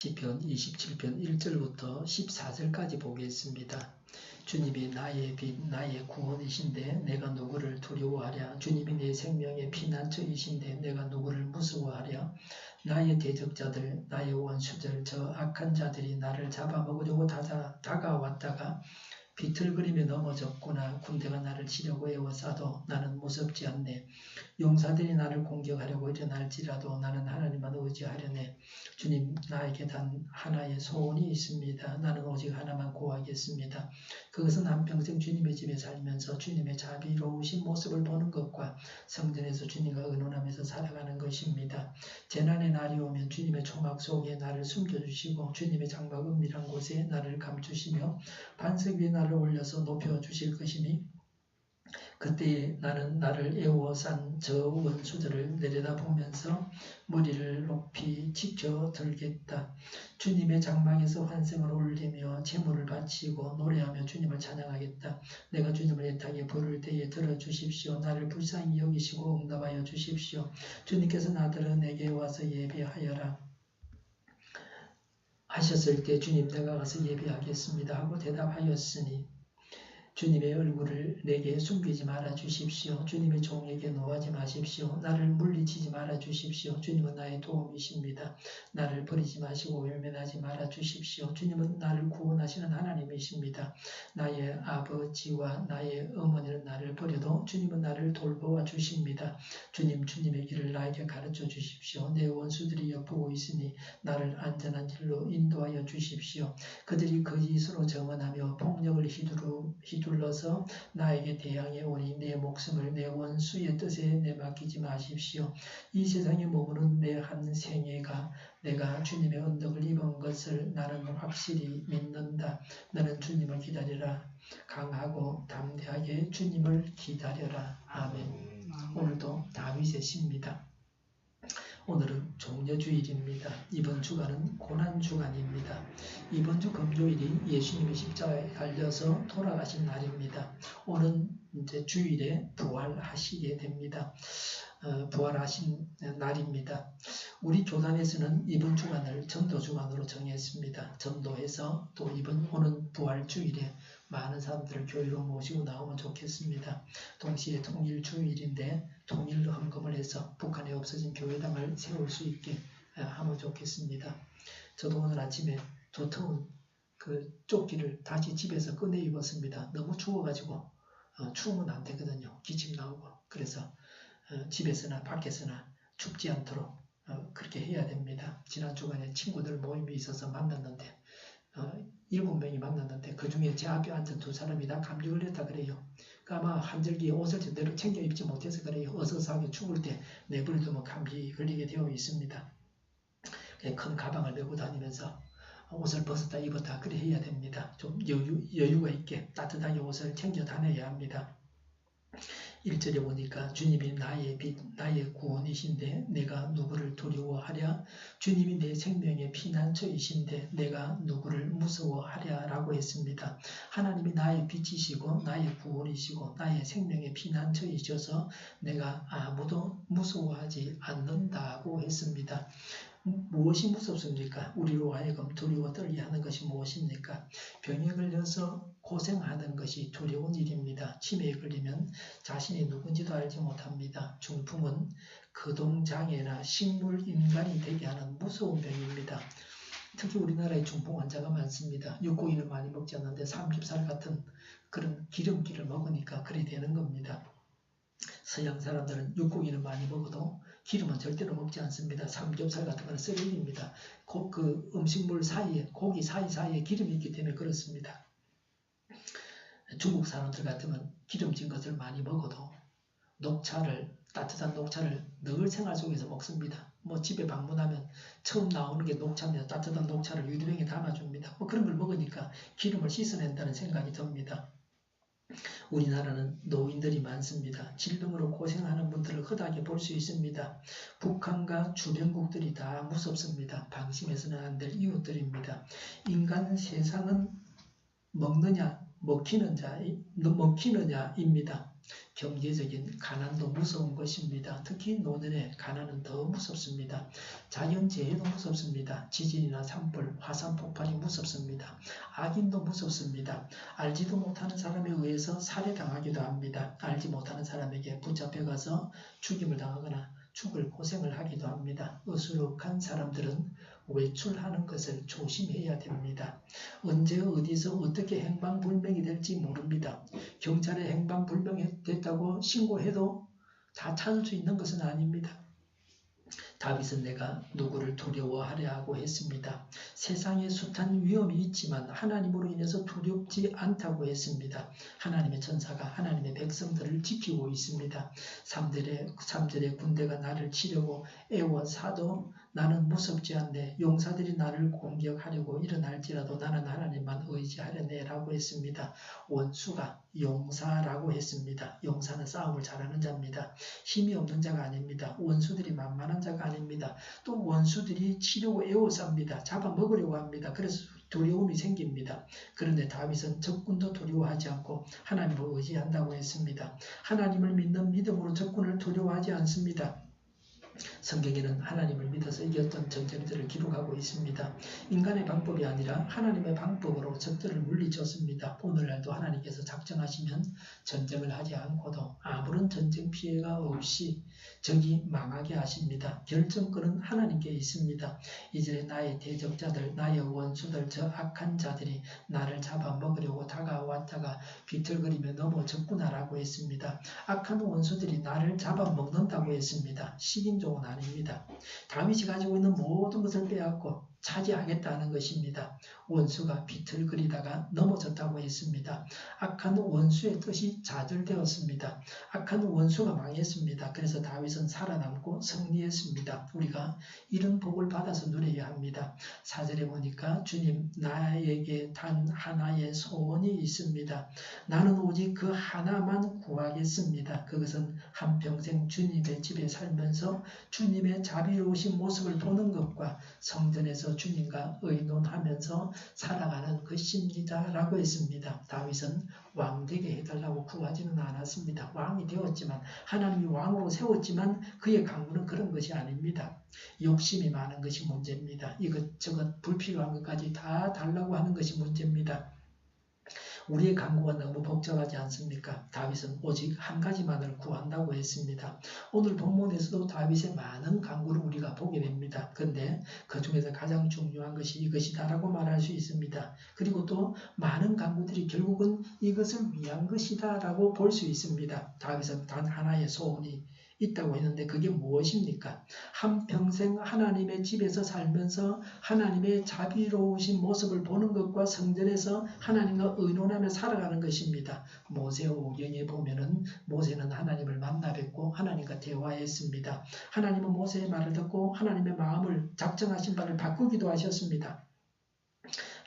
시편 27편 1절부터 14절까지 보겠습니다. 주님이 나의 빛, 나의 구원이신데 내가 누구를 두려워하랴. 주님이 내 생명의 피난처이신데 내가 누구를 무서워하랴. 나의 대적자들, 나의 원수들, 저 악한 자들이 나를 잡아먹으려고 다가왔다가 비틀거리며 넘어졌구나. 군대가 나를 치려고 애워싸도 나는 무섭지 않네. 용사들이 나를 공격하려고 일어날지라도 나는 하나님만 의지하려네. 주님, 나에게 단 하나의 소원이 있습니다. 나는 오직 하나만 구하겠습니다. 그것은 한평생 주님의 집에 살면서 주님의 자비로우신 모습을 보는 것과 성전에서 주님과 의논하면서 살아가는 것입니다. 재난의 날이 오면 주님의 초막 속에 나를 숨겨주시고 주님의 장막 은밀한 곳에 나를 감추시며 반석 위에 나를 올려서 높여주실 것이니 그때에 나는 나를 애워싼 저 원수들을 내려다보면서 머리를 높이 지켜들겠다. 주님의 장막에서 환성을 올리며 제물을 바치고 노래하며 주님을 찬양하겠다. 내가 주님을 애타게 부를 때에 들어주십시오. 나를 불쌍히 여기시고 응답하여 주십시오. 주님께서 나더러 내게 와서 예배하여라 하셨을 때 주님, 내가 가서 예배하겠습니다 하고 대답하였으니 주님의 얼굴을 내게 숨기지 말아 주십시오. 주님의 종에게 노하지 마십시오. 나를 물리치지 말아 주십시오. 주님은 나의 도움이십니다. 나를 버리지 마시고 외면하지 말아 주십시오. 주님은 나를 구원하시는 하나님이십니다. 나의 아버지와 나의 어머니는 나를 버려도 주님은 나를 돌보아 주십니다. 주님, 주님의 길을 나에게 가르쳐 주십시오. 내 원수들이 엿보고 있으니 나를 안전한 길로 인도하여 주십시오. 그들이 거짓으로 정언하며 폭력을 휘둘러서 나에게 대항해 오니 내 목숨을 내 원수의 뜻에 내맡기지 마십시오. 이 세상에 머무는 내 한 생애가 내가 주님의 언덕을 입은 것을 나는 확실히 믿는다. 너는 주님을 기다리라. 강하고 담대하게 주님을 기다려라. 아멘. 오늘도 다윗의 시입니다. 오늘은 종려주일입니다. 이번 주간은 고난주간입니다. 이번 주 금요일이 예수님이 십자가에 달려서 돌아가신 날입니다. 오늘 이제 주일에 부활하시게 됩니다. 부활하신 날입니다. 우리 교단에서는 이번 주간을 전도주간으로 정했습니다. 전도해서 또 오는 부활주일에 많은 사람들을 교회로 모시고 나오면 좋겠습니다. 동시에 통일주일인데 통일로 헌금을 해서 북한에 없어진 교회당을 세울 수 있게 하면 좋겠습니다. 저도 오늘 아침에 두터운 그 조끼를 다시 집에서 꺼내 입었습니다. 너무 추워가지고 추우면 안 되거든요. 기침 나오고. 그래서 집에서나 밖에서나 춥지 않도록 그렇게 해야 됩니다. 지난 주간에 친구들 모임이 있어서 만났는데 7명이 만났는데 그 중에 제 앞에 앉은 2사람이 다 감기 걸렸다 그래요. 아마 한절기에 옷을 제대로 챙겨 입지 못해서 그래요. 어서서하게 추울 때 내버려두면 감기 걸리게 되어 있습니다. 큰 가방을 메고 다니면서 옷을 벗었다 입었다 그래 해야 됩니다. 좀 여유가 있게 따뜻하게 옷을 챙겨 다녀야 합니다. 1절에 보니까 주님이 나의 빛, 나의 구원이신데 내가 누구를 두려워하랴. 주님이 내 생명의 피난처이신데 내가 누구를 무서워하랴 라고 했습니다. 하나님이 나의 빛이시고 나의 구원이시고 나의 생명의 피난처이셔서 내가 아무도 무서워하지 않는다고 했습니다. 무엇이 무섭습니까? 우리로 하여금 두려워 떨게 하는 것이 무엇입니까? 병에 걸려서 고생하는 것이 두려운 일입니다. 치매에 걸리면 자신이 누군지도 알지 못합니다. 중풍은 거동장애나 식물인간이 되게 하는 무서운 병입니다. 특히 우리나라에 중풍 환자가 많습니다. 육고기를 많이 먹지 않는데 삼겹살 같은 그런 기름기를 먹으니까 그리 되는 겁니다. 서양 사람들은 육고기는 많이 먹어도 기름은 절대로 먹지 않습니다. 삼겹살 같은 거는 쓰레기입니다. 그 음식물 사이에, 고기 사이사이에 기름이 있기 때문에 그렇습니다. 중국 사람들 같으면 기름진 것을 많이 먹어도 따뜻한 녹차를 늘 생활 속에서 먹습니다. 집에 방문하면 처음 나오는 게 녹차입니다. 따뜻한 녹차를 유리병에 담아줍니다. 그런 걸 먹으니까 기름을 씻어낸다는 생각이 듭니다. 우리나라는 노인들이 많습니다. 질병으로 고생하는 분들을 흔하게 볼 수 있습니다. 북한과 주변국들이 다 무섭습니다. 방심해서는 안 될 이웃들입니다. 인간 세상은 먹느냐 먹히느냐입니다. 경제적인 가난도 무서운 것입니다. 특히 노년의 가난은 더 무섭습니다. 자연재해도 무섭습니다. 지진이나 산불, 화산 폭발이 무섭습니다. 악인도 무섭습니다. 알지도 못하는 사람에 의해서 살해당하기도 합니다. 알지 못하는 사람에게 붙잡혀가서 죽임을 당하거나 죽을 고생을 하기도 합니다. 어수룩한 사람들은 외출하는 것을 조심해야 됩니다. 언제 어디서 어떻게 행방불명이 될지 모릅니다. 경찰에 행방불명이 됐다고 신고해도 다 찾을 수 있는 것은 아닙니다. 다윗은 내가 누구를 두려워하려 하고 했습니다. 세상에 숱한 위험이 있지만 하나님으로 인해서 두렵지 않다고 했습니다. 하나님의 천사가 하나님의 백성들을 지키고 있습니다. 3절에 군대가 나를 치려고 애워사도 나는 무섭지 않네. 용사들이 나를 공격하려고 일어날지라도 나는 하나님만 의지하려네 라고 했습니다. 원수가 용사라고 했습니다. 용사는 싸움을 잘하는 자입니다. 힘이 없는 자가 아닙니다. 원수들이 만만한 자가 아닙니다. 또 원수들이 치려고 애워쌉니다. 잡아먹으려고 합니다. 그래서 두려움이 생깁니다. 그런데 다윗은 적군도 두려워하지 않고 하나님을 의지한다고 했습니다. 하나님을 믿는 믿음으로 적군을 두려워하지 않습니다. 성경에는 하나님을 믿어서 이겼던 전쟁들을 기록하고 있습니다. 인간의 방법이 아니라 하나님의 방법으로 적들을 물리쳤습니다. 오늘날도 하나님께서 작정하시면 전쟁을 하지 않고도 아무런 전쟁 피해가 없이 적이 망하게 하십니다. 결정권은 하나님께 있습니다. 이제 나의 대적자들, 나의 원수들, 저 악한 자들이 나를 잡아먹으려고 다가왔다가 비틀거리며 넘어졌구나라고 했습니다. 악한 원수들이 나를 잡아먹는다고 했습니다. 식인종은 아닙니다. 다윗이 가지고 있는 모든 것을 빼앗고 차지하겠다는 것입니다. 원수가 비틀거리다가 넘어졌다고 했습니다. 악한 원수의 뜻이 좌절되었습니다. 악한 원수가 망했습니다. 그래서 다윗은 살아남고 승리했습니다. 우리가 이런 복을 받아서 누려야 합니다. 4절에 보니까 주님 나에게 단 하나의 소원이 있습니다. 나는 오직 그 하나만 구하겠습니다. 그것은 한평생 주님의 집에 살면서 주님의 자비로우신 모습을 보는 것과 성전에서 주님과 의논하면서 살아가는 것입니다 라고 했습니다. 다윗은 왕 되게 해달라고 구하지는 않았습니다. 왕이 되었지만 하나님이 왕으로 세웠지만 그의 강구는 그런 것이 아닙니다. 욕심이 많은 것이 문제입니다. 이것저것 불필요한 것까지 다 달라고 하는 것이 문제입니다. 우리의 간구가 너무 복잡하지 않습니까? 다윗은 오직 한 가지만을 구한다고 했습니다. 오늘 본문에서도 다윗의 많은 간구를 우리가 보게 됩니다. 그런데 그 중에서 가장 중요한 것이 이것이다라고 말할 수 있습니다. 그리고 또 많은 간구들이 결국은 이것을 위한 것이다라고 볼 수 있습니다. 다윗은 단 하나의 소원이 있다고 했는데 그게 무엇입니까? 한평생 하나님의 집에서 살면서 하나님의 자비로우신 모습을 보는 것과 성전에서 하나님과 의논하며 살아가는 것입니다. 모세오경에 보면은 모세는 하나님을 만나 뵙고 하나님과 대화했습니다. 하나님은 모세의 말을 듣고 하나님의 마음을 작정하신 바를 바꾸기도 하셨습니다.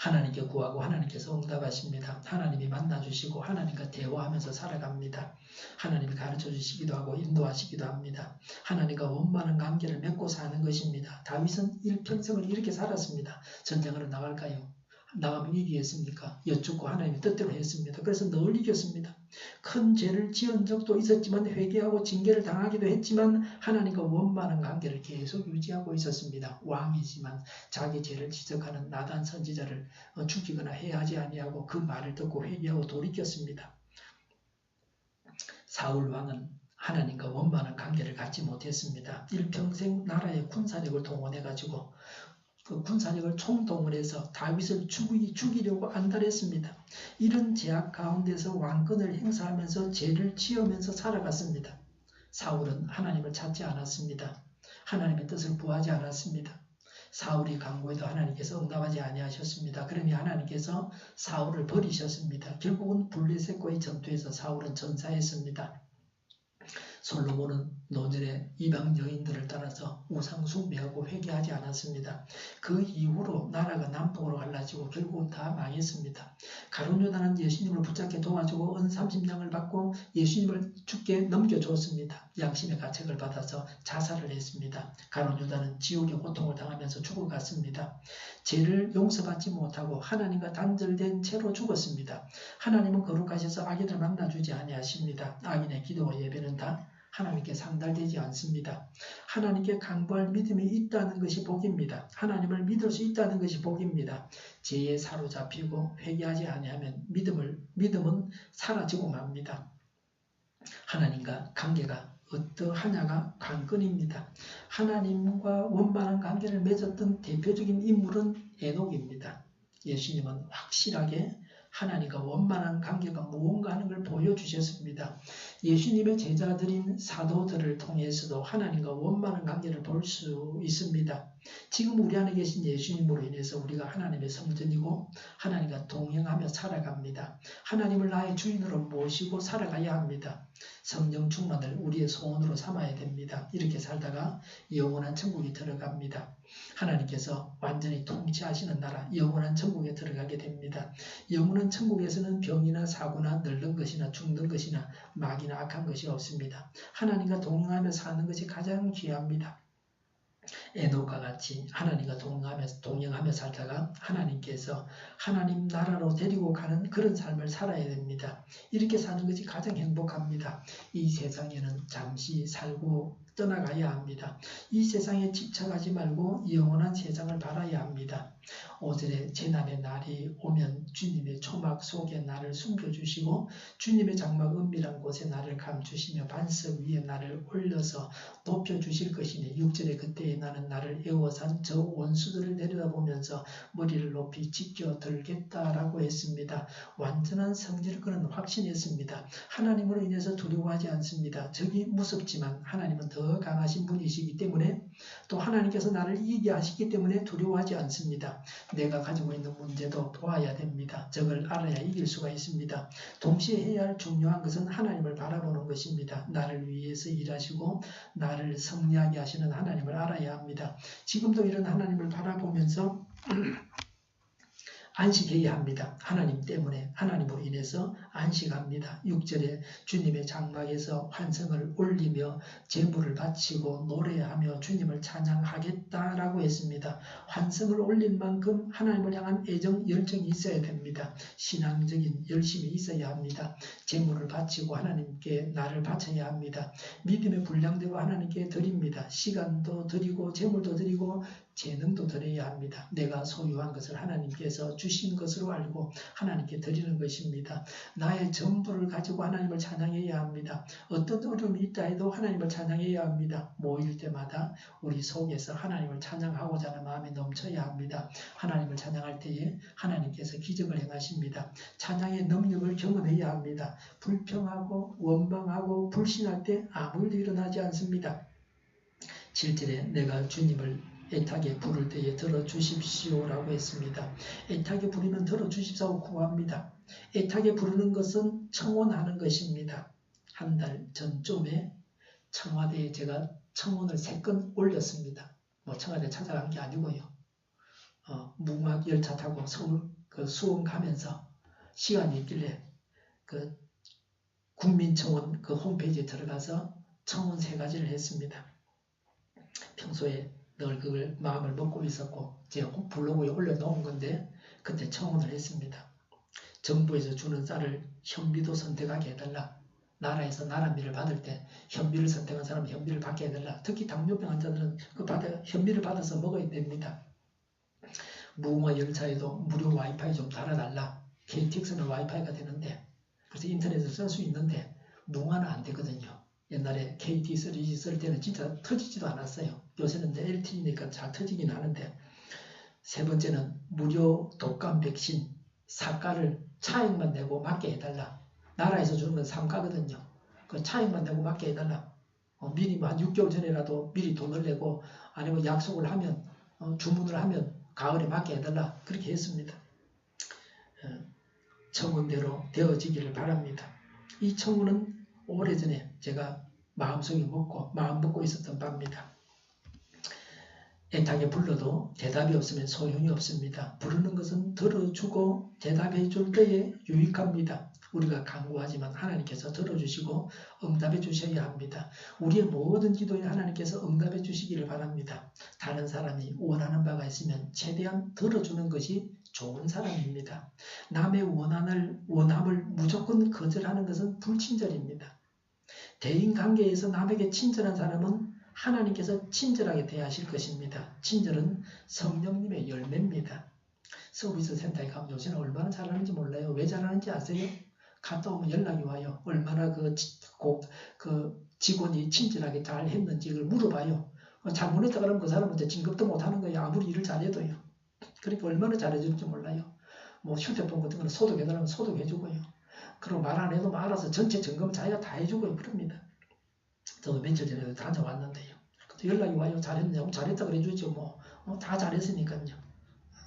하나님께 구하고 하나님께서 응답하십니다. 하나님이 만나주시고 하나님과 대화하면서 살아갑니다. 하나님이 가르쳐주시기도 하고 인도하시기도 합니다. 하나님과 원만한 관계를 맺고 사는 것입니다. 다윗은 일평생을 이렇게 살았습니다. 전쟁으로 나갈까요? 나가면 이기겠습니까? 여쭙고 하나님의 뜻대로 했습니다. 그래서 늘 이겼습니다. 큰 죄를 지은 적도 있었지만 회개하고 징계를 당하기도 했지만 하나님과 원만한 관계를 계속 유지하고 있었습니다. 왕이지만 자기 죄를 지적하는 나단 선지자를 죽이거나 해하지 아니하고 그 말을 듣고 회개하고 돌이켰습니다. 사울 왕은 하나님과 원만한 관계를 갖지 못했습니다. 일평생 나라의 군사력을 동원해가지고 그 군사력을 총동원해서 다윗을 죽이려고 안달했습니다. 이런 제약 가운데서 왕권을 행사하면서 죄를 지으면서 살아갔습니다. 사울은 하나님을 찾지 않았습니다. 하나님의 뜻을 구하지 않았습니다. 사울이 간구해도 하나님께서 응답하지 아니하셨습니다. 그러니 하나님께서 사울을 버리셨습니다. 결국은 블레셋과의 전투에서 사울은 전사했습니다. 솔로몬은 노년에 이방 여인들을 따라서 우상 숭배하고 회개하지 않았습니다. 그 이후로 나라가 남북으로 갈라지고 결국은 다 망했습니다. 가룟 유다는 예수님을 붙잡게 도와주고 은 30냥을 받고 예수님을 죽게 넘겨줬습니다. 양심의 가책을 받아서 자살을 했습니다. 가룟 유다는 지옥의 고통을 당하면서 죽어갔습니다. 죄를 용서받지 못하고 하나님과 단절된 채로 죽었습니다. 하나님은 거룩하셔서 악인을 만나주지 아니하십니다. 악인의 기도와 예배는 다 하나님께 상달되지 않습니다. 하나님께 강구할 믿음이 있다는 것이 복입니다. 하나님을 믿을 수 있다는 것이 복입니다. 죄에 사로잡히고 회개하지 아니하면 믿음은 사라지고 맙니다. 하나님과 관계가 어떠하냐가 관건입니다. 하나님과 원만한 관계를 맺었던 대표적인 인물은 에녹입니다. 예수님은 확실하게 하나님과 원만한 관계가 무언가 하는 걸 보여주셨습니다. 예수님의 제자들인 사도들을 통해서도 하나님과 원만한 관계를 볼 수 있습니다. 지금 우리 안에 계신 예수님으로 인해서 우리가 하나님의 성전이고 하나님과 동행하며 살아갑니다. 하나님을 나의 주인으로 모시고 살아가야 합니다. 성령 충만을 우리의 소원으로 삼아야 됩니다. 이렇게 살다가 영원한 천국에 들어갑니다. 하나님께서 완전히 통치하시는 나라, 영원한 천국에 들어가게 됩니다. 영원한 천국에서는 병이나 사고나 늙는 것이나 죽는 것이나 마귀나 악한 것이 없습니다. 하나님과 동행하며 사는 것이 가장 귀합니다. 에녹과 같이 하나님과 동행하며 살다가 하나님께서 하나님 나라로 데리고 가는 그런 삶을 살아야 됩니다. 이렇게 사는 것이 가장 행복합니다. 이 세상에는 잠시 살고 떠나가야 합니다. 이 세상에 집착하지 말고 영원한 세상을 바라야 합니다. 5절에 재난의 날이 오면 주님의 초막 속에 나를 숨겨주시고 주님의 장막 은밀한 곳에 나를 감추시며 반석 위에 나를 올려서 높여주실 것이니 6절에 그때에 나는 나를 애워싼 저 원수들을 내려다보면서 머리를 높이 지켜 들겠다라고 했습니다. 완전한 성질을 그는 확신했습니다. 하나님으로 인해서 두려워하지 않습니다. 적이 무섭지만 하나님은 더 강하신 분이시기 때문에 또 하나님께서 나를 이기게 하시기 때문에 두려워하지 않습니다. 내가 가지고 있는 문제도 보아야 됩니다. 적을 알아야 이길 수가 있습니다. 동시에 해야 할 중요한 것은 하나님을 바라보는 것입니다. 나를 위해서 일하시고 나를 승리하게 하시는 하나님을 알아야 합니다. 지금도 이런 하나님을 바라보면서 안식해야 합니다. 하나님 때문에 하나님으로 인해서 안식합니다. 6절에 주님의 장막에서 환성을 올리며 제물을 바치고 노래하며 주님을 찬양하겠다라고 했습니다. 환성을 올린 만큼 하나님을 향한 애정, 열정이 있어야 됩니다. 신앙적인 열심이 있어야 합니다. 제물을 바치고 하나님께 나를 바쳐야 합니다. 믿음의 분량대로 하나님께 드립니다. 시간도 드리고 제물도 드리고 재능도 드려야 합니다. 내가 소유한 것을 하나님께서 주신 것으로 알고 하나님께 드리는 것입니다. 나의 전부를 가지고 하나님을 찬양해야 합니다. 어떤 어려움이 있다 해도 하나님을 찬양해야 합니다. 모일 때마다 우리 속에서 하나님을 찬양하고자 하는 마음이 넘쳐야 합니다. 하나님을 찬양할 때에 하나님께서 기적을 행하십니다. 찬양의 능력을 경험해야 합니다. 불평하고 원망하고 불신할 때 아무 일도 일어나지 않습니다. 7절에 내가 주님을 애타게 부를 때에 들어주십시오라고 했습니다. 애타게 부르면 들어주십사고 구합니다. 애타게 부르는 것은 청혼하는 것입니다. 한 달 전쯤에 청와대에 제가 청혼을 3건 올렸습니다. 청와대 찾아간 게 아니고요. 무궁화 열차 타고 서울 수원 가면서 시간이 있길래 국민청원 홈페이지에 들어가서 청혼 3가지를 했습니다. 평소에 늘 그걸 마음을 먹고 있었고 제가 블로그에 올려놓은 건데 그때 청혼을 했습니다. 정부에서 주는 쌀을 현비도 선택하게 해달라. 나라에서 나라미를 받을 때 현비를 선택한 사람은 현비를 받게 해달라. 특히 당뇨병 환자들은 현비를 받아서 먹어야 됩니다. 무궁화 열차에도 무료 와이파이 좀 달아달라. KTX는 와이파이가 되는데 그래서 인터넷을 쓸 수 있는데 무궁화는 안 되거든요. 옛날에 KT3G 쓸 때는 진짜 터지지도 않았어요. 요새는 LTE니까 잘 터지긴 하는데 3번째는 무료 독감 백신 사가를 차액만 내고 맞게 해달라. 나라에서 주는 건 3가거든요. 그 차액만 내고 맞게 해달라. 미리 한 6개월 전에라도 미리 돈을 내고 아니면 약속을 하면 주문을 하면 가을에 맞게 해달라. 그렇게 했습니다. 청원대로 되어지기를 바랍니다. 이 청원은 오래전에 제가 마음 먹고 있었던 바입니다. 애타게 불러도 대답이 없으면 소용이 없습니다. 부르는 것은 들어주고 대답해 줄 때에 유익합니다. 우리가 간구하지만 하나님께서 들어주시고 응답해 주셔야 합니다. 우리의 모든 기도에 하나님께서 응답해 주시기를 바랍니다. 다른 사람이 원하는 바가 있으면 최대한 들어주는 것이 좋은 사람입니다. 남의 원함을 무조건 거절하는 것은 불친절입니다. 대인관계에서 남에게 친절한 사람은 하나님께서 친절하게 대하실 것입니다. 친절은 성령님의 열매입니다. 서비스 센터에 가면 요새는 얼마나 잘하는지 몰라요. 왜 잘하는지 아세요? 갔다 오면 연락이 와요. 얼마나 그 직원이 친절하게 잘 했는지 그걸 물어봐요. 잘못했다 그러면 그 사람한테 진급도 못하는 거예요. 아무리 일을 잘해도요. 그러니까 얼마나 잘해줄지 몰라요. 뭐 휴대폰 같은 거는 소독해달라면 소독해주고요. 그리고 말 안 해도 알아서 전체 점검 자기가 다 해주고요. 그럽니다. 저도 며칠 전에 다녀왔는데요. 연락이 와요. 잘했냐고. 잘했다 그래주죠. 다 잘했으니까요.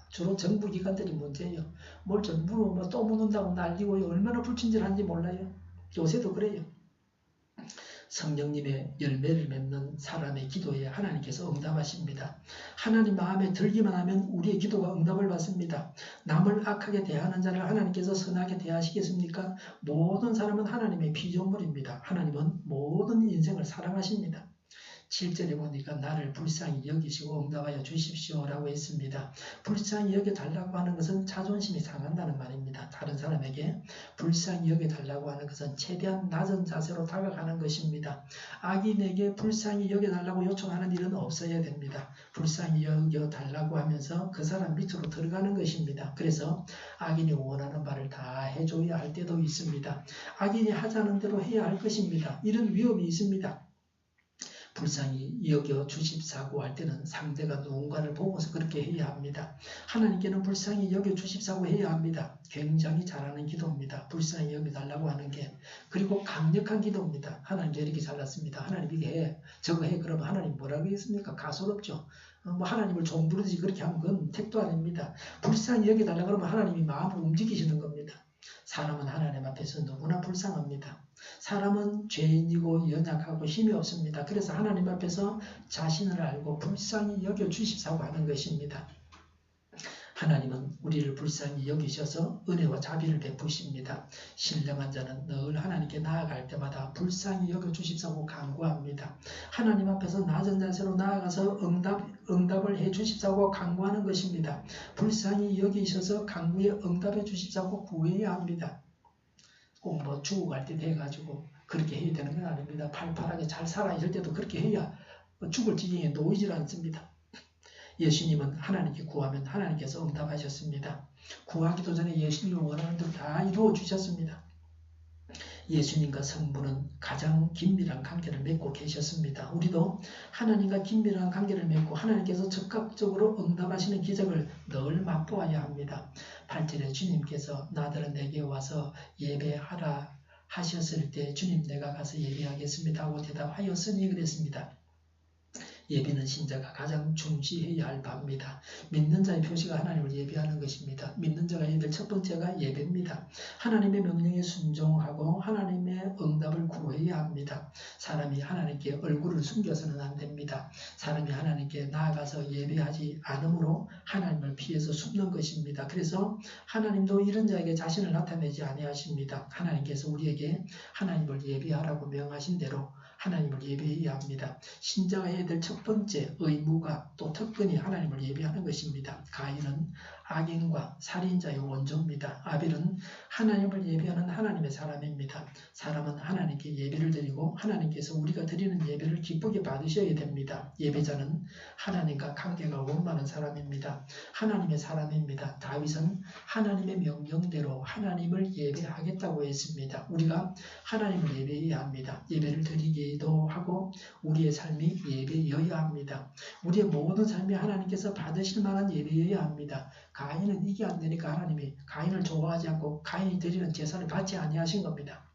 주로 정부 기관들이 문제예요. 뭘 전부 또 묻는다고 난리고요. 얼마나 불친절한지 몰라요. 요새도 그래요. 성령님의 열매를 맺는 사람의 기도에 하나님께서 응답하십니다. 하나님 마음에 들기만 하면 우리의 기도가 응답을 받습니다. 남을 악하게 대하는 자를 하나님께서 선하게 대하시겠습니까? 모든 사람은 하나님의 피조물입니다. 하나님은 모든 인생을 사랑하십니다. 7절에 보니까 나를 불쌍히 여기시고 응답하여 주십시오라고 했습니다. 불쌍히 여겨달라고 하는 것은 자존심이 상한다는 말입니다. 다른 사람에게 불쌍히 여겨달라고 하는 것은 최대한 낮은 자세로 다가가는 것입니다. 악인에게 불쌍히 여겨달라고 요청하는 일은 없어야 됩니다. 불쌍히 여겨달라고 하면서 그 사람 밑으로 들어가는 것입니다. 그래서 악인이 원하는 바를 다 해줘야 할 때도 있습니다. 악인이 하자는 대로 해야 할 것입니다. 이런 위험이 있습니다. 불쌍히 여겨 주십사고 할 때는 상대가 누군가를 보고서 그렇게 해야 합니다. 하나님께는 불쌍히 여겨 주십사고 해야 합니다. 굉장히 잘하는 기도입니다. 불쌍히 여겨달라고 하는 게. 그리고 강력한 기도입니다. 하나님께 이렇게 잘났습니다. 하나님 이게 해, 저거 해. 그러면 하나님 뭐라고 하겠습니까? 가소롭죠. 하나님을 종부르지 그렇게 하면 그건 택도 아닙니다. 불쌍히 여겨달라고 하면 하나님이 마음을 움직이시는 겁니다. 사람은 하나님 앞에서 너무나 불쌍합니다. 사람은 죄인이고 연약하고 힘이 없습니다. 그래서 하나님 앞에서 자신을 알고 불쌍히 여겨주십사고 하는 것입니다. 하나님은 우리를 불쌍히 여기셔서 은혜와 자비를 베푸십니다. 신령한 자는 늘 하나님께 나아갈 때마다 불쌍히 여겨주십사고 간구합니다. 하나님 앞에서 낮은 자세로 나아가서 응답을 해주십사고 간구하는 것입니다. 불쌍히 여기셔서 간구에 응답해 주십사고 구해야 합니다. 꼭 죽어갈 때 돼가지고 그렇게 해야 되는 건 아닙니다. 팔팔하게 잘 살아있을 때도 그렇게 해야 죽을 지경에 놓이질 않습니다. 예수님은 하나님께 구하면 하나님께서 응답하셨습니다. 구하기도 전에 예수님이 원하는 대로 다 이루어 주셨습니다. 예수님과 성부는 가장 긴밀한 관계를 맺고 계셨습니다. 우리도 하나님과 긴밀한 관계를 맺고 하나님께서 적극적으로 응답하시는 기적을 늘 맛보아야 합니다. 8절에 주님께서 나더러 내게 와서 예배하라 하셨을 때 주님 내가 가서 예배하겠습니다 하고 대답하였으니 그랬습니다. 예배는 신자가 가장 중시해야 할 바입니다. 믿는 자의 표시가 하나님을 예배하는 것입니다. 믿는 자가 해야 될 첫 번째가 예배입니다. 하나님의 명령에 순종하고 하나님의 응답을 구해야 합니다. 사람이 하나님께 얼굴을 숨겨서는 안 됩니다. 사람이 하나님께 나아가서 예배하지 않으므로 하나님을 피해서 숨는 것입니다. 그래서 하나님도 이런 자에게 자신을 나타내지 아니하십니다. 하나님께서 우리에게 하나님을 예배하라고 명하신 대로 하나님을 예배해야 합니다. 신자가 해야 될 첫 번째 의무가 또 특권이 하나님을 예배하는 것입니다. 가인은 악인과 살인자의 원조입니다. 아벨은 하나님을 예배하는 하나님의 사람입니다. 사람은 하나님께 예배를 드리고 하나님께서 우리가 드리는 예배를 기쁘게 받으셔야 됩니다. 예배자는 하나님과 관계가 원만한 사람입니다. 하나님의 사람입니다. 다윗은 하나님의 명령대로 하나님을 예배하겠다고 했습니다. 우리가 하나님을 예배해야 합니다. 예배를 드리기도 하고 우리의 삶이 예배여야 합니다. 우리의 모든 삶이 하나님께서 받으실 만한 예배여야 합니다. 가인은 이게 안 되니까 하나님이 가인을 좋아하지 않고 가인이 드리는 제사를 받지 아니하신 겁니다.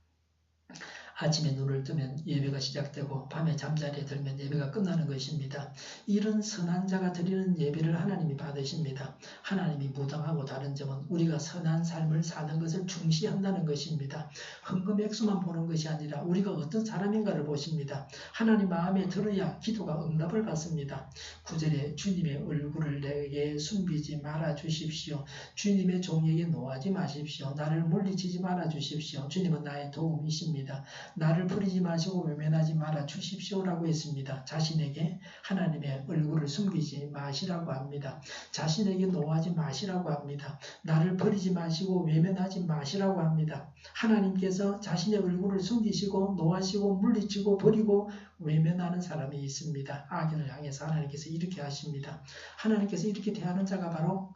아침에 눈을 뜨면 예배가 시작되고 밤에 잠자리에 들면 예배가 끝나는 것입니다. 이런 선한 자가 드리는 예배를 하나님이 받으십니다. 하나님이 무당하고 다른 점은 우리가 선한 삶을 사는 것을 중시한다는 것입니다. 헌금 액수만 보는 것이 아니라 우리가 어떤 사람인가를 보십니다. 하나님 마음에 들어야 기도가 응답을 받습니다. 9절에 주님의 얼굴을 내게 숨기지 말아 주십시오. 주님의 종에게 노하지 마십시오. 나를 물리치지 말아 주십시오. 주님은 나의 도움이십니다. 나를 버리지 마시고 외면하지 말아 주십시오라고 했습니다. 자신에게 하나님의 얼굴을 숨기지 마시라고 합니다. 자신에게 노하지 마시라고 합니다. 나를 버리지 마시고 외면하지 마시라고 합니다. 하나님께서 자신의 얼굴을 숨기시고 노하시고 물리치고 버리고 외면하는 사람이 있습니다. 악인을 향해서 하나님께서 이렇게 하십니다. 하나님께서 이렇게 대하는 자가 바로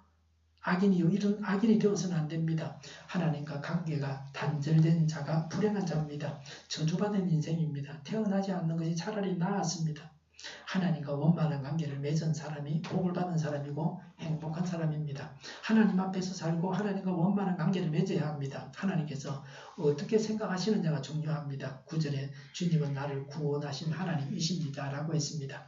악인이요. 이런 악인이 되어서는 안 됩니다. 하나님과 관계가 단절된 자가 불행한 자입니다. 저주받은 인생입니다. 태어나지 않는 것이 차라리 나았습니다. 하나님과 원만한 관계를 맺은 사람이 복을 받은 사람이고 행복한 사람입니다. 하나님 앞에서 살고 하나님과 원만한 관계를 맺어야 합니다. 하나님께서 어떻게 생각하시느냐가 중요합니다. 9절에 주님은 나를 구원하신 하나님이십니다 라고 했습니다.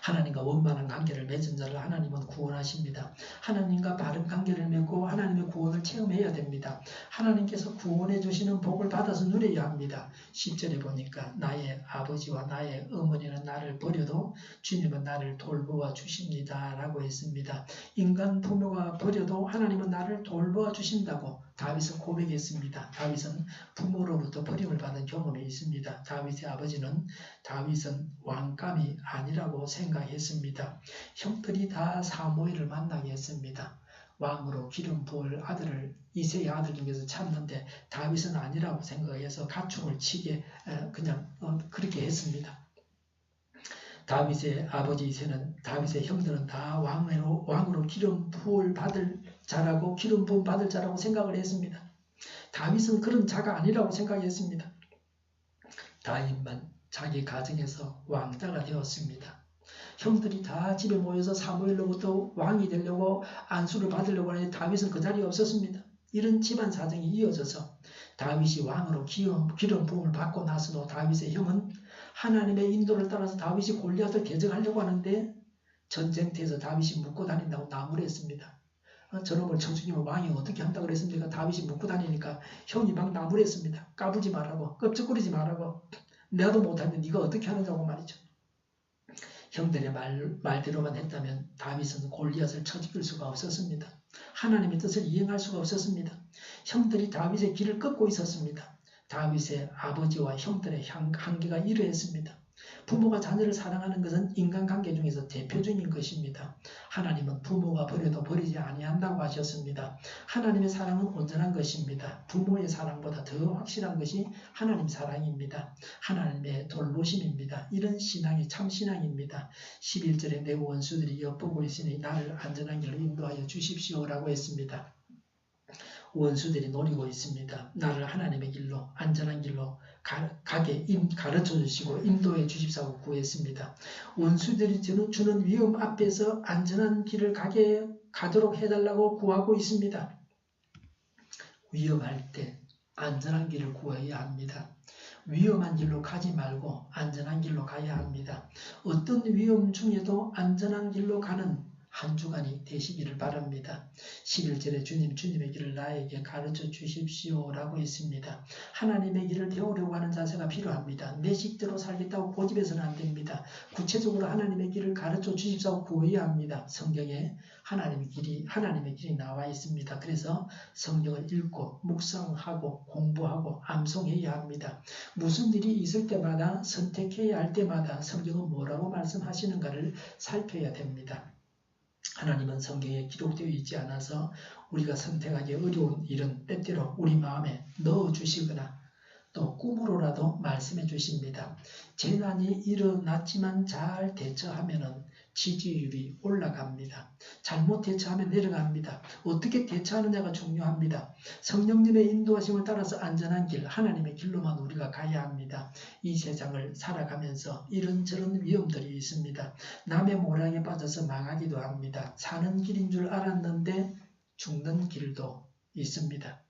하나님과 원만한 관계를 맺은 자를 하나님은 구원하십니다. 하나님과 바른 관계를 맺고 하나님의 구원을 체험해야 됩니다. 하나님께서 구원해 주시는 복을 받아서 누려야 합니다. 10절에 보니까 나의 아버지와 나의 어머니는 나를 버려도 주님은 나를 돌보아 주십니다 라고 했습니다. 인간 부모가 버려도 하나님은 나를 돌보아 주신다고 다윗은 고백했습니다. 다윗은 부모로부터 버림을 받은 경험이 있습니다. 다윗의 아버지는 다윗은 왕감이 아니라고 생각했습니다. 형들이 다 사무엘을 만나게 했습니다. 왕으로 기름 부을 아들을 이새의 아들 중에서 찾는데 다윗은 아니라고 생각해서 가축을 치게 그냥 그렇게 했습니다. 다윗의 아버지 이새는 다윗의 형들은 다 왕으로 기름 부을 받을 자라고 기름 부음 받을 자라고 생각을 했습니다. 다윗은 그런 자가 아니라고 생각했습니다. 다윗만 자기 가정에서 왕자가 되었습니다. 형들이 다 집에 모여서 사무엘로부터 왕이 되려고 안수를 받으려고 하는데 다윗은 그 자리에 없었습니다. 이런 집안 사정이 이어져서 다윗이 왕으로 기름 부음을 받고 나서도 다윗의 형은 하나님의 인도를 따라서 다윗이 골리앗을 대적하려고 하는데 전쟁터에서 다윗이 묶고 다닌다고 나무를 했습니다. 저놈을 쳐 죽이면 왕이 어떻게 한다고 그랬습니까? 다윗이 묶고 다니니까 형이 막 나무를 했습니다. 까불지 말라고, 껍질거리지 말라고, 내가도 못하면 네가 어떻게 하느냐고 말이죠. 형들의 말대로만 했다면 다윗은 골리앗을 쳐 죽일 수가 없었습니다. 하나님의 뜻을 이행할 수가 없었습니다. 형들이 다윗의 길을 꺾고 있었습니다. 다윗의 아버지와 형들의 한계가 이러했습니다. 부모가 자녀를 사랑하는 것은 인간관계 중에서 대표적인 것입니다. 하나님은 부모가 버려도 버리지 아니한다고 하셨습니다. 하나님의 사랑은 온전한 것입니다. 부모의 사랑보다 더 확실한 것이 하나님 사랑입니다. 하나님의 돌보심입니다. 이런 신앙이 참 신앙입니다. 11절에 내 원수들이 엿보고 있으니 나를 안전한 길로 인도하여 주십시오라고 했습니다. 원수들이 노리고 있습니다. 나를 하나님의 길로 안전한 길로 가게 가르쳐 주시고 인도해 주십사고 구했습니다. 원수들이 주는 위험 앞에서 안전한 길을 가도록 해달라고 구하고 있습니다. 위험할 때 안전한 길을 구해야 합니다. 위험한 길로 가지 말고 안전한 길로 가야 합니다. 어떤 위험 중에도 안전한 길로 가는 한 주간이 되시기를 바랍니다. 11절에 주님의 길을 나에게 가르쳐 주십시오라고 했습니다. 하나님의 길을 배우려고 하는 자세가 필요합니다. 내 식대로 살겠다고 고집해서는 안 됩니다. 구체적으로 하나님의 길을 가르쳐 주십사고 구해야 합니다. 성경에 하나님의 길이 나와 있습니다. 그래서 성경을 읽고 묵상하고 공부하고 암송해야 합니다. 무슨 일이 있을 때마다 선택해야 할 때마다 성경은 뭐라고 말씀하시는가를 살펴야 됩니다. 하나님은 성경에 기록되어 있지 않아서 우리가 선택하기 어려운 일은 때때로 우리 마음에 넣어주시거나 또 꿈으로라도 말씀해 주십니다. 재난이 일어났지만 잘 대처하면 지지율이 올라갑니다. 잘못 대처하면 내려갑니다. 어떻게 대처하느냐가 중요합니다. 성령님의 인도하심을 따라서 안전한 길, 하나님의 길로만 우리가 가야 합니다. 이 세상을 살아가면서 이런저런 위험들이 있습니다. 남의 모량에 빠져서 망하기도 합니다. 사는 길인 줄 알았는데 죽는 길도 있습니다.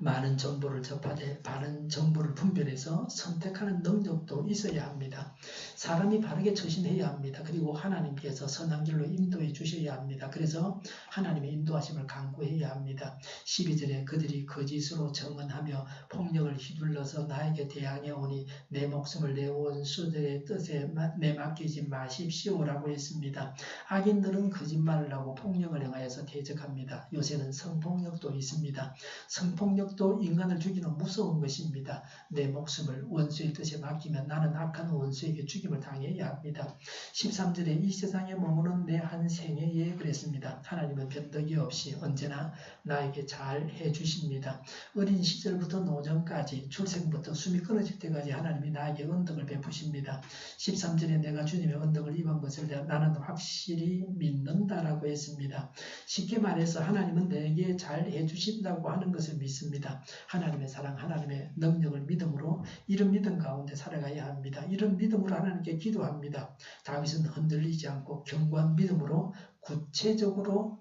많은 정보를 접하되 바른 정보를 분별해서 선택하는 능력도 있어야 합니다. 사람이 바르게 처신해야 합니다. 그리고 하나님께서 선한 길로 인도해 주셔야 합니다. 그래서 하나님의 인도하심을 간구해야 합니다. 12절에 그들이 거짓으로 정언하며 폭력을 휘둘러서 나에게 대항해 오니 내 목숨을 내 원수들의 뜻에 내맡기지 마십시오라고 했습니다. 악인들은 거짓말을 하고 폭력을 행하여서 대적합니다. 요새는 성폭력도 있습니다. 성폭력도 인간을 죽이는 무서운 것입니다. 내 목숨을 원수의 뜻에 맡기면 나는 악한 원수에게 죽임을 당해야 합니다. 13절에 이 세상에 머무는 내 한 생애에 그랬습니다. 하나님은 변덕이 없이 언제나 나에게 잘 해주십니다. 어린 시절부터 노년까지 출생부터 숨이 끊어질 때까지 하나님이 나에게 언덕을 베푸십니다. 13절에 내가 주님의 언덕을 입은 것을 나는 확실히 믿는다라고 했습니다. 쉽게 말해서 하나님은 내게 잘 해주신다고 하는 것을 믿습니다. 하나님의 사랑, 하나님의 능력을 믿음으로 이런 믿음 가운데 살아가야 합니다. 이런 믿음으로 하나님께 기도합니다. 다윗은 흔들리지 않고 견고한 믿음으로 구체적으로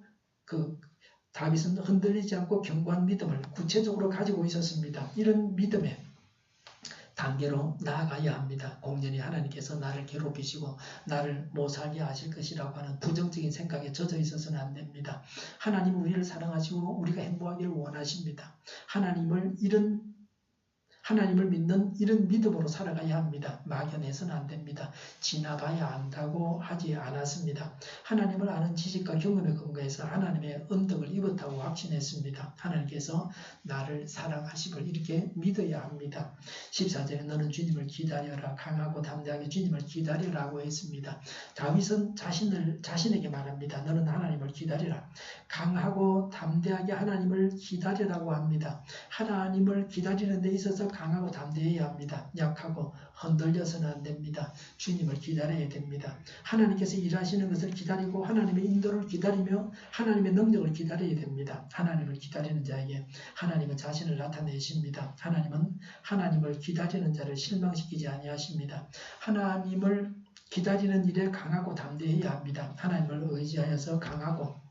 다윗은 흔들리지 않고 견고한 믿음을 구체적으로 가지고 있었습니다. 이런 믿음의 단계로 나아가야 합니다. 공연히 하나님께서 나를 괴롭히시고 나를 못 살게 하실 것이라고 하는 부정적인 생각에 젖어 있어서는 안 됩니다. 하나님은 우리를 사랑하시고 우리가 행복하기를 원하십니다. 하나님을 믿는 이런 믿음으로 살아가야 합니다. 막연해서는 안 됩니다. 지나봐야 안다고 하지 않았습니다. 하나님을 아는 지식과 경험에 근거해서 하나님의 언덕을 입었다고 확신했습니다. 하나님께서 나를 사랑하심을 이렇게 믿어야 합니다. 14절에 너는 주님을 기다려라. 강하고 담대하게 주님을 기다리라고 했습니다. 다윗은 자신에게 말합니다. 너는 하나님을 기다리라. 강하고 담대하게 하나님을 기다리라고 합니다. 하나님을 기다리는 데 있어서 강하고 담대해야 합니다. 약하고 흔들려서는 안 됩니다. 주님을 기다려야 됩니다. 하나님께서 일하시는 것을 기다리고 하나님의 인도를 기다리며 하나님의 능력을 기다려야 됩니다. 하나님을 기다리는 자에게 하나님은 자신을 나타내십니다. 하나님은 하나님을 기다리는 자를 실망시키지 아니하십니다. 하나님을 기다리는 일에 강하고 담대해야 합니다. 하나님을 의지하여서 강하고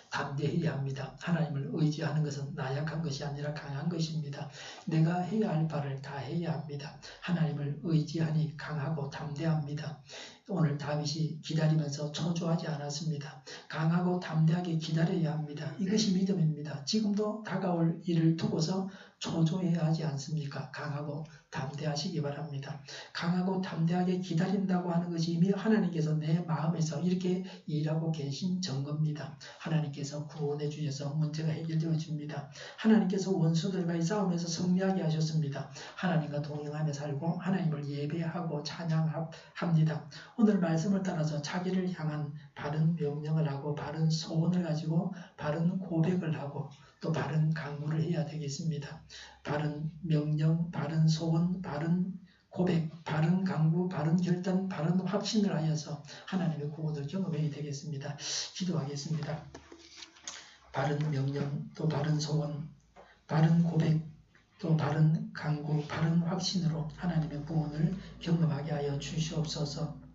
담대해야 합니다. 하나님을 의지하는 것은 나약한 것이 아니라 강한 것입니다. 내가 해야 할 바를 다 해야 합니다. 하나님을 의지하니 강하고 담대합니다. 오늘 다윗이 기다리면서 초조하지 않았습니다. 강하고 담대하게 기다려야 합니다. 이것이 믿음입니다. 지금도 다가올 일을 두고서 초조해야 하지 않습니까? 강하고 담대하시기 바랍니다. 강하고 담대하게 기다린다고 하는 것이 이미 하나님께서 내 마음에서 이렇게 일하고 계신 증거입니다. 하나님께서 구원해 주셔서 문제가 해결되어 줍니다. 하나님께서 원수들과의 싸움에서 승리하게 하셨습니다. 하나님과 동행하며 살고 하나님을 예배하고 찬양합니다. 오늘 말씀을 따라서 자기를 향한 바른 명령을 하고 바른 소원을 가지고 바른 고백을 하고 또 바른 강구를 해야 되겠습니다. 바른 명령, 바른 소원, 바른 고백, 바른 강구, 바른 결단, 바른 확신을 하여서 하나님의 구원을 경험해야 되겠습니다. 기도하겠습니다. 바른 명령, 또 바른 소원, 바른 고백, 또 바른 강구, 바른 확신으로 하나님의 구원을 경험하게 하여 주시옵소서.